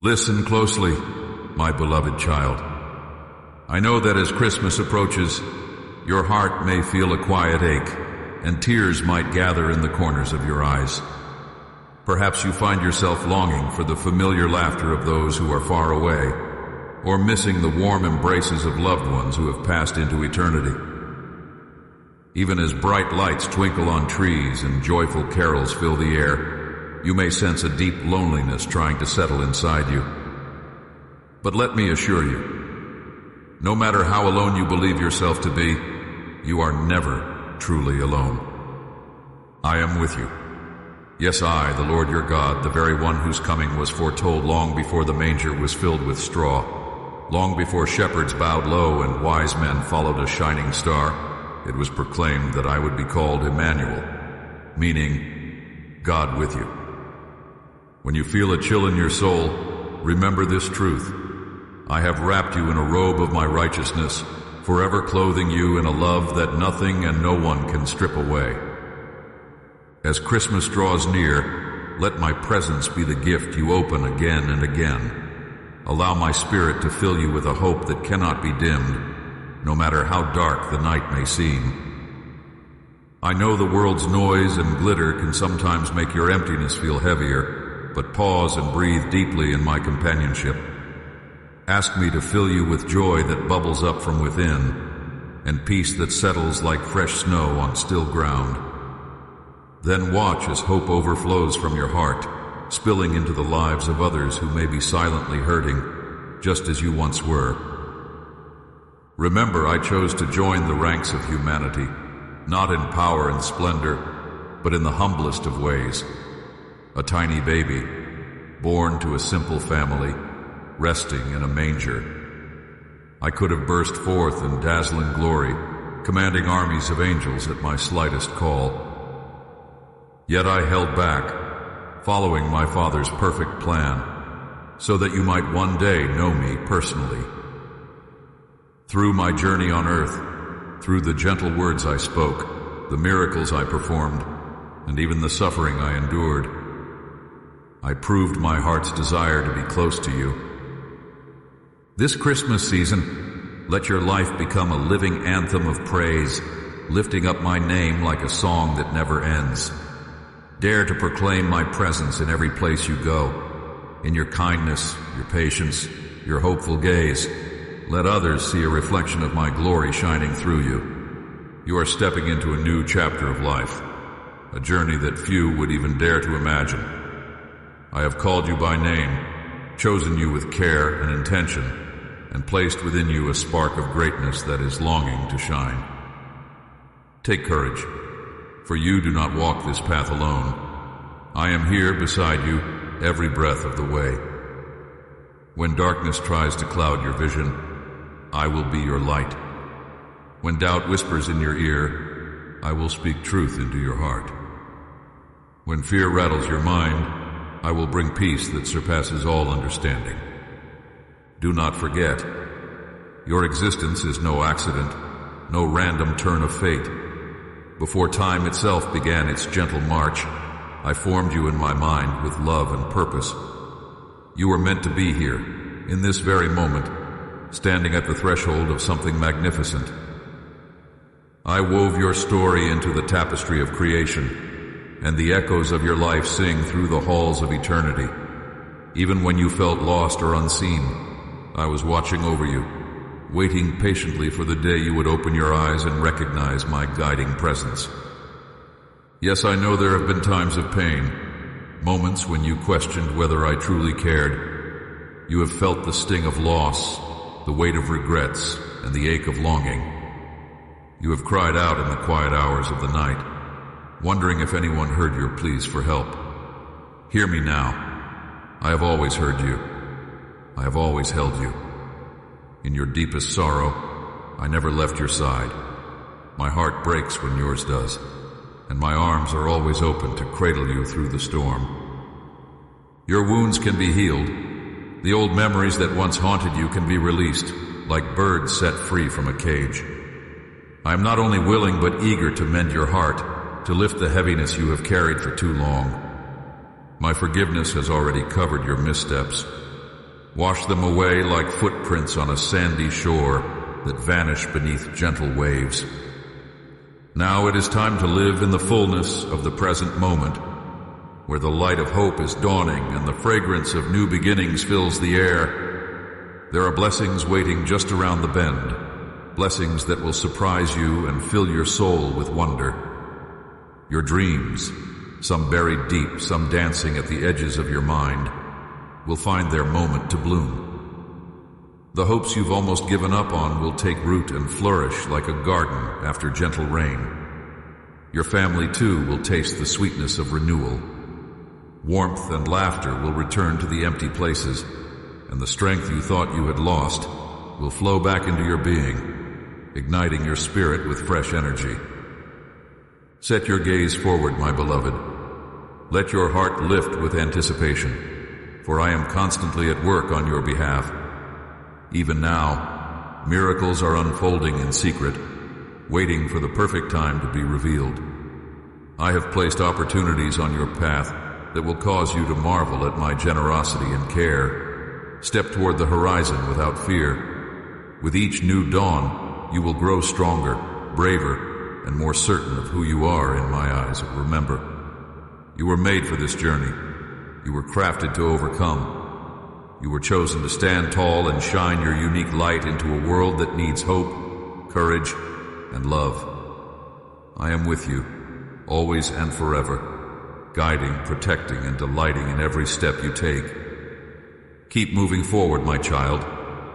Listen closely, my beloved child. I know that as Christmas approaches, your heart may feel a quiet ache, and tears might gather in the corners of your eyes. Perhaps you find yourself longing for the familiar laughter of those who are far away, or missing the warm embraces of loved ones who have passed into eternity. Even as bright lights twinkle on trees and joyful carols fill the air, you may sense a deep loneliness trying to settle inside you. But let me assure you, no matter how alone you believe yourself to be, you are never truly alone. I am with you. Yes, I, the Lord your God, the very one whose coming was foretold long before the manger was filled with straw, long before shepherds bowed low and wise men followed a shining star, it was proclaimed that I would be called Emmanuel, meaning God with you. When you feel a chill in your soul, remember this truth. I have wrapped you in a robe of my righteousness, forever clothing you in a love that nothing and no one can strip away. As Christmas draws near, let my presence be the gift you open again and again. Allow my spirit to fill you with a hope that cannot be dimmed, no matter how dark the night may seem. I know the world's noise and glitter can sometimes make your emptiness feel heavier, but pause and breathe deeply in my companionship. Ask me to fill you with joy that bubbles up from within, and peace that settles like fresh snow on still ground. Then watch as hope overflows from your heart, spilling into the lives of others who may be silently hurting, just as you once were. Remember, I chose to join the ranks of humanity, not in power and splendor, but in the humblest of ways. A tiny baby, born to a simple family, resting in a manger. I could have burst forth in dazzling glory, commanding armies of angels at my slightest call. Yet I held back, following my Father's perfect plan, so that you might one day know me personally. Through my journey on earth, through the gentle words I spoke, the miracles I performed, and even the suffering I endured, I proved my heart's desire to be close to you. This Christmas season, let your life become a living anthem of praise, lifting up my name like a song that never ends. Dare to proclaim my presence in every place you go. In your kindness, your patience, your hopeful gaze, let others see a reflection of my glory shining through you. You are stepping into a new chapter of life, a journey that few would even dare to imagine. I have called you by name, chosen you with care and intention, and placed within you a spark of greatness that is longing to shine. Take courage, for you do not walk this path alone. I am here beside you every breath of the way. When darkness tries to cloud your vision, I will be your light. When doubt whispers in your ear, I will speak truth into your heart. When fear rattles your mind, I will bring peace that surpasses all understanding. Do not forget, your existence is no accident, no random turn of fate. Before time itself began its gentle march, I formed you in my mind with love and purpose. You were meant to be here, in this very moment, standing at the threshold of something magnificent. I wove your story into the tapestry of creation, and the echoes of your life sing through the halls of eternity. Even when you felt lost or unseen, I was watching over you, waiting patiently for the day you would open your eyes and recognize my guiding presence. Yes, I know there have been times of pain, moments when you questioned whether I truly cared. You have felt the sting of loss, the weight of regrets, and the ache of longing. You have cried out in the quiet hours of the night, wondering if anyone heard your pleas for help. Hear me now. I have always heard you. I have always held you. In your deepest sorrow, I never left your side. My heart breaks when yours does, and my arms are always open to cradle you through the storm. Your wounds can be healed. The old memories that once haunted you can be released, like birds set free from a cage. I am not only willing but eager to mend your heart, to lift the heaviness you have carried for too long. My forgiveness has already covered your missteps, Wash them away like footprints on a sandy shore that vanish beneath gentle waves. Now it is time to live in the fullness of the present moment, where the light of hope is dawning and the fragrance of new beginnings fills the air. There are blessings waiting just around the bend, blessings that will surprise you and fill your soul with wonder. Your dreams, some buried deep, some dancing at the edges of your mind, will find their moment to bloom. The hopes you've almost given up on will take root and flourish like a garden after gentle rain. Your family, too, will taste the sweetness of renewal. Warmth and laughter will return to the empty places, and the strength you thought you had lost will flow back into your being, igniting your spirit with fresh energy. Set your gaze forward, my beloved. Let your heart lift with anticipation, for I am constantly at work on your behalf. Even now, miracles are unfolding in secret, waiting for the perfect time to be revealed. I have placed opportunities on your path that will cause you to marvel at my generosity and care. Step toward the horizon without fear. With each new dawn, you will grow stronger, braver, and more certain of who you are in my eyes. Remember, you were made for this journey. You were crafted to overcome. You were chosen to stand tall and shine your unique light into a world that needs hope, courage, and love. I am with you, always and forever, guiding, protecting, and delighting in every step you take. Keep moving forward, my child.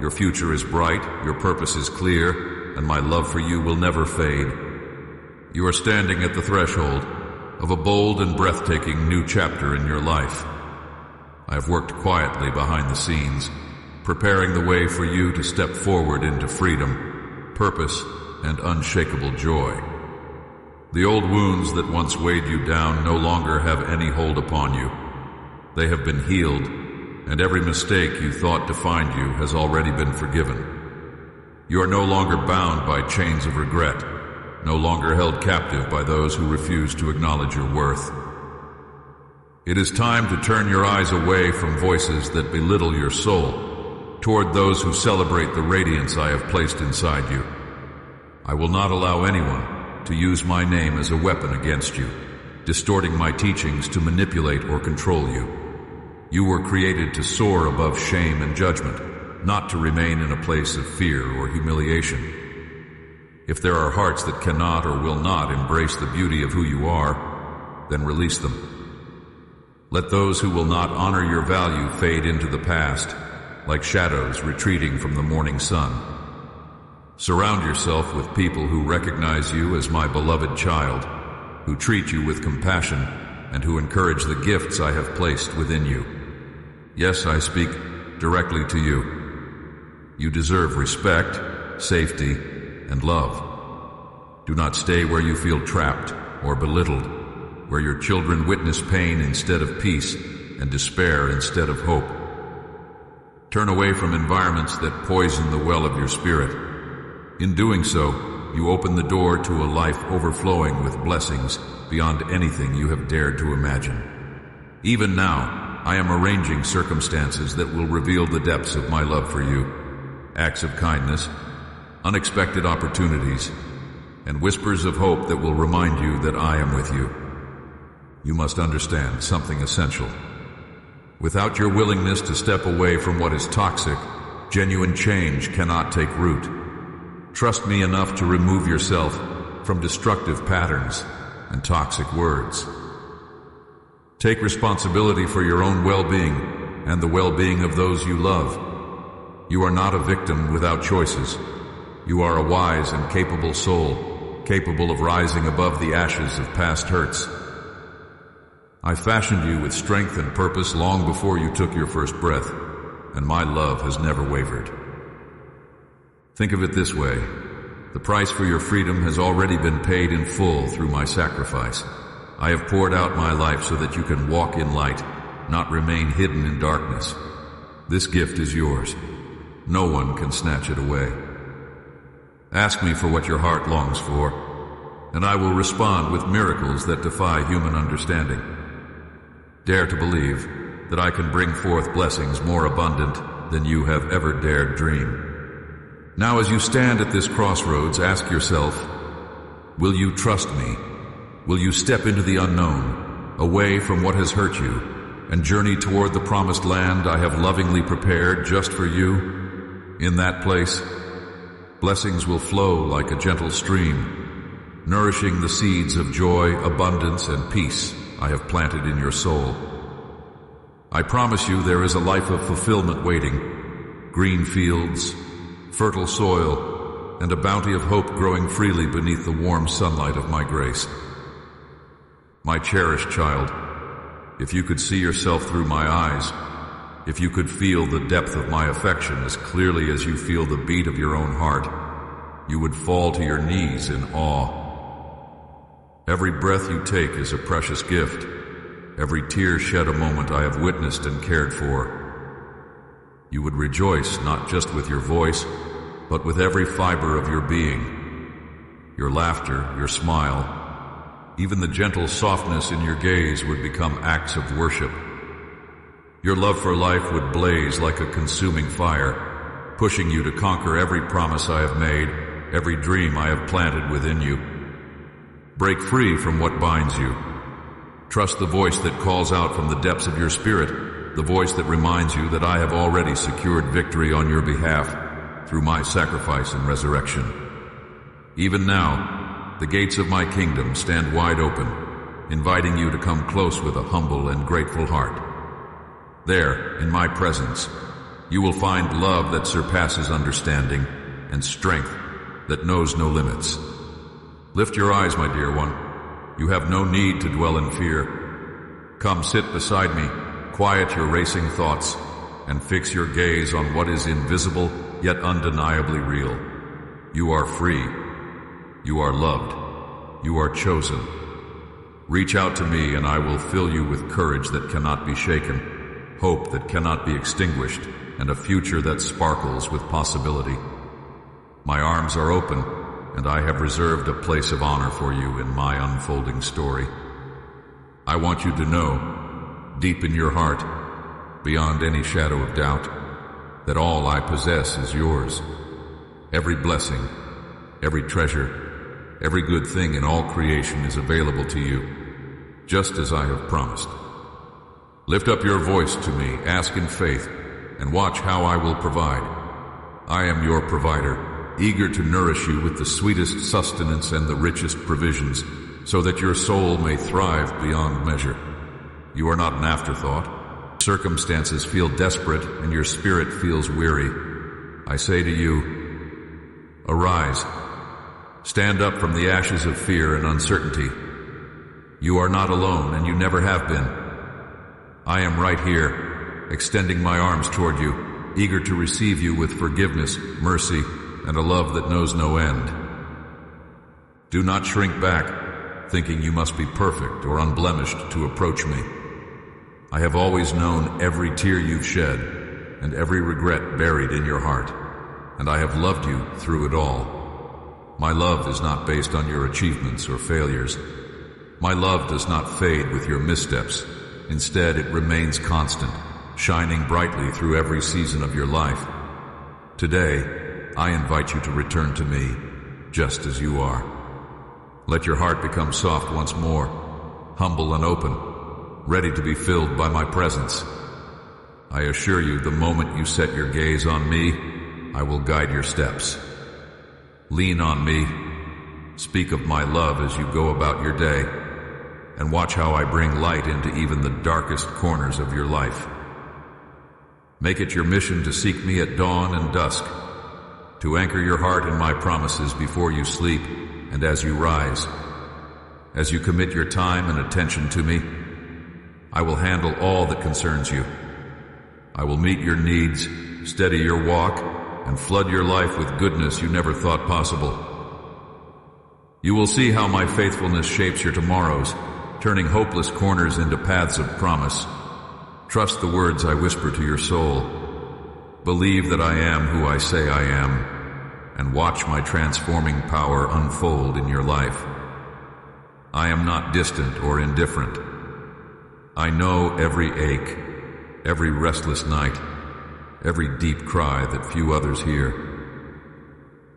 Your future is bright, your purpose is clear, and my love for you will never fade. You are standing at the threshold of a bold and breathtaking new chapter in your life. I have worked quietly behind the scenes, preparing the way for you to step forward into freedom, purpose, and unshakable joy. The old wounds that once weighed you down no longer have any hold upon you. They have been healed, and every mistake you thought defined you has already been forgiven. You are no longer bound by chains of regret, no longer held captive by those who refuse to acknowledge your worth. It is time to turn your eyes away from voices that belittle your soul, toward those who celebrate the radiance I have placed inside you. I will not allow anyone to use my name as a weapon against you, distorting my teachings to manipulate or control you. You were created to soar above shame and judgment, not to remain in a place of fear or humiliation. If there are hearts that cannot or will not embrace the beauty of who you are, then release them. Let those who will not honor your value fade into the past, like shadows retreating from the morning sun. Surround yourself with people who recognize you as my beloved child, who treat you with compassion, and who encourage the gifts I have placed within you. Yes, I speak directly to you. You deserve respect, safety, and love. Do not stay where you feel trapped or belittled, where your children witness pain instead of peace and despair instead of hope. Turn away from environments that poison the well of your spirit. In doing so, you open the door to a life overflowing with blessings beyond anything you have dared to imagine. Even now, I am arranging circumstances that will reveal the depths of my love for you. Acts of kindness, unexpected opportunities, and whispers of hope that will remind you that I am with you. You must understand something essential. Without your willingness to step away from what is toxic, genuine change cannot take root. Trust me enough to remove yourself from destructive patterns and toxic words. Take responsibility for your own well-being and the well-being of those you love. You are not a victim without choices. You are a wise and capable soul, capable of rising above the ashes of past hurts. I fashioned you with strength and purpose long before you took your first breath, and my love has never wavered. Think of it this way. The price for your freedom has already been paid in full through my sacrifice. I have poured out my life so that you can walk in light, not remain hidden in darkness. This gift is yours. No one can snatch it away. Ask me for what your heart longs for, and I will respond with miracles that defy human understanding. Dare to believe that I can bring forth blessings more abundant than you have ever dared dream. Now, as you stand at this crossroads, ask yourself, will you trust me? Will you step into the unknown, away from what has hurt you, and journey toward the promised land I have lovingly prepared just for you? In that place, blessings will flow like a gentle stream, nourishing the seeds of joy, abundance, and peace I have planted in your soul. I promise you there is a life of fulfillment waiting, green fields, fertile soil, and a bounty of hope growing freely beneath the warm sunlight of my grace. My cherished child, if you could see yourself through my eyes, if you could feel the depth of my affection as clearly as you feel the beat of your own heart, you would fall to your knees in awe. Every breath you take is a precious gift. Every tear shed a moment I have witnessed and cared for. You would rejoice not just with your voice, but with every fiber of your being. Your laughter, your smile, even the gentle softness in your gaze would become acts of worship. Your love for life would blaze like a consuming fire, pushing you to conquer every promise I have made, every dream I have planted within you. Break free from what binds you. Trust the voice that calls out from the depths of your spirit, the voice that reminds you that I have already secured victory on your behalf through my sacrifice and resurrection. Even now, the gates of my kingdom stand wide open, inviting you to come close with a humble and grateful heart. There, in my presence, you will find love that surpasses understanding and strength that knows no limits. Lift your eyes, my dear one. You have no need to dwell in fear. Come sit beside me, quiet your racing thoughts, and fix your gaze on what is invisible yet undeniably real. You are free. You are loved. You are chosen. Reach out to me and I will fill you with courage that cannot be shaken, hope that cannot be extinguished, and a future that sparkles with possibility. My arms are open, and I have reserved a place of honor for you in my unfolding story. I want you to know, deep in your heart, beyond any shadow of doubt, that all I possess is yours. Every blessing, every treasure, every good thing in all creation is available to you, just as I have promised. Lift up your voice to me, ask in faith, and watch how I will provide. I am your provider, eager to nourish you with the sweetest sustenance and the richest provisions, so that your soul may thrive beyond measure. You are not an afterthought. Circumstances feel desperate and your spirit feels weary. I say to you, arise. Stand up from the ashes of fear and uncertainty. You are not alone, and you never have been. I am right here, extending my arms toward you, eager to receive you with forgiveness, mercy, and a love that knows no end. Do not shrink back, thinking you must be perfect or unblemished to approach me. I have always known every tear you've shed and every regret buried in your heart, and I have loved you through it all. My love is not based on your achievements or failures. My love does not fade with your missteps. Instead, it remains constant, shining brightly through every season of your life. Today, I invite you to return to me, just as you are. Let your heart become soft once more, humble and open, ready to be filled by my presence. I assure you, the moment you set your gaze on me, I will guide your steps. Lean on me, speak of my love as you go about your day, and watch how I bring light into even the darkest corners of your life. Make it your mission to seek me at dawn and dusk, to anchor your heart in my promises before you sleep and as you rise. As you commit your time and attention to me, I will handle all that concerns you. I will meet your needs, steady your walk, and flood your life with goodness you never thought possible. You will see how my faithfulness shapes your tomorrows, turning hopeless corners into paths of promise. Trust the words I whisper to your soul. Believe that I am who I say I am, and watch my transforming power unfold in your life. I am not distant or indifferent. I know every ache, every restless night, every deep cry that few others hear.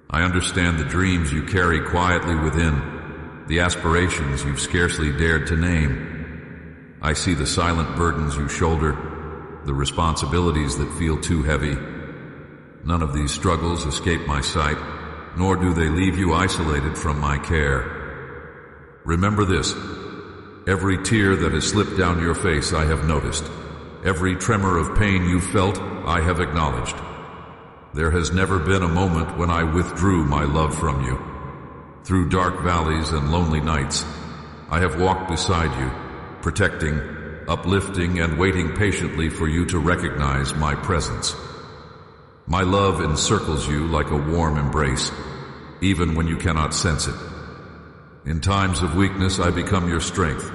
I understand the dreams you carry quietly within, the aspirations you've scarcely dared to name. I see the silent burdens you shoulder, the responsibilities that feel too heavy. None of these struggles escape my sight, nor do they leave you isolated from my care. Remember this: every tear that has slipped down your face I have noticed. Every tremor of pain you felt I have acknowledged. There has never been a moment when I withdrew my love from you. Through dark valleys and lonely nights, I have walked beside you, protecting, uplifting, and waiting patiently for you to recognize my presence. My love encircles you like a warm embrace, even when you cannot sense it. In times of weakness, I become your strength.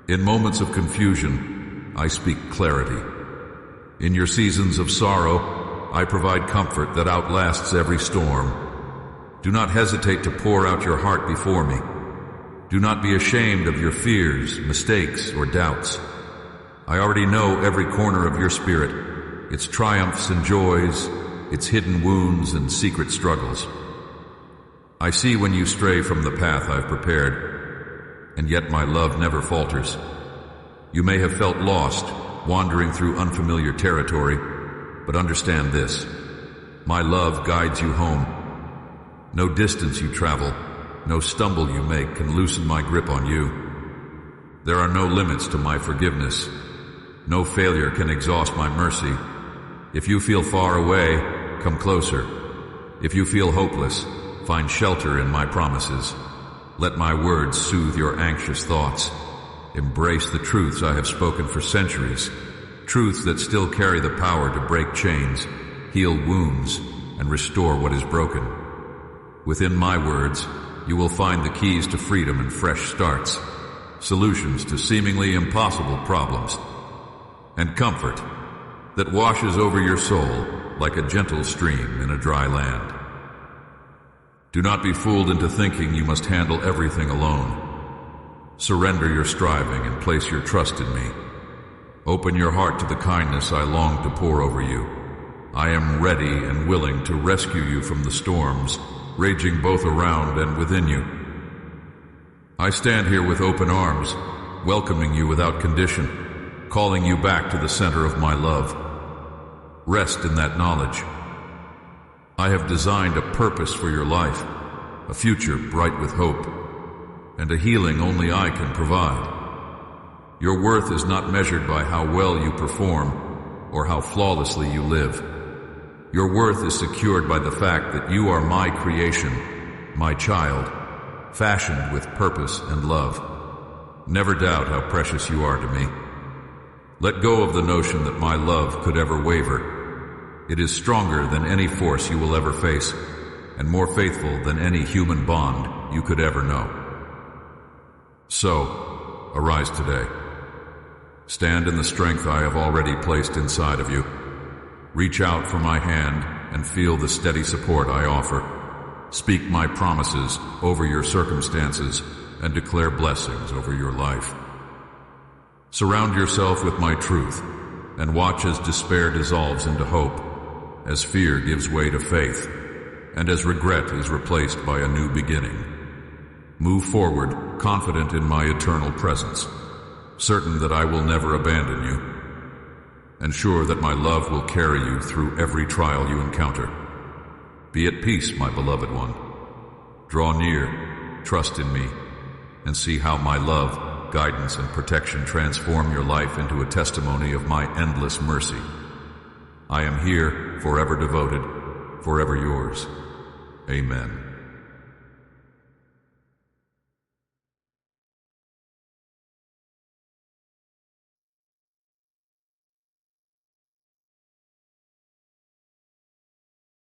In moments of confusion, I speak clarity. In your seasons of sorrow, I provide comfort that outlasts every storm. Do not hesitate to pour out your heart before me. Do not be ashamed of your fears, mistakes, or doubts. I already know every corner of your spirit, its triumphs and joys, its hidden wounds and secret struggles. I see when you stray from the path I've prepared, and yet my love never falters. You may have felt lost, wandering through unfamiliar territory, but understand this: my love guides you home. No distance you travel, no stumble you make can loosen my grip on you. There are no limits to my forgiveness. No failure can exhaust my mercy. If you feel far away, come closer. If you feel hopeless, find shelter in my promises. Let my words soothe your anxious thoughts. Embrace the truths I have spoken for centuries, truths that still carry the power to break chains, heal wounds, and restore what is broken. Within my words, you will find the keys to freedom and fresh starts, solutions to seemingly impossible problems, and comfort that washes over your soul like a gentle stream in a dry land. Do not be fooled into thinking you must handle everything alone. Surrender your striving and place your trust in me. Open your heart to the kindness I long to pour over you. I am ready and willing to rescue you from the storms raging both around and within you. I stand here with open arms, welcoming you without condition, calling you back to the center of my love. Rest in that knowledge. I have designed a purpose for your life, a future bright with hope, and a healing only I can provide. Your worth is not measured by how well you perform or how flawlessly you live. Your worth is secured by the fact that you are my creation, my child, fashioned with purpose and love. Never doubt how precious you are to me. Let go of the notion that my love could ever waver. It is stronger than any force you will ever face, and more faithful than any human bond you could ever know. So, arise today. Stand in the strength I have already placed inside of you. Reach out for my hand and feel the steady support I offer. Speak my promises over your circumstances and declare blessings over your life. Surround yourself with my truth and watch as despair dissolves into hope, as fear gives way to faith, and as regret is replaced by a new beginning. Move forward, confident in my eternal presence, certain that I will never abandon you, and sure that my love will carry you through every trial you encounter. Be at peace, my beloved one. Draw near, trust in me, and see how my love, guidance, and protection transform your life into a testimony of my endless mercy. I am here, forever devoted, forever yours. Amen.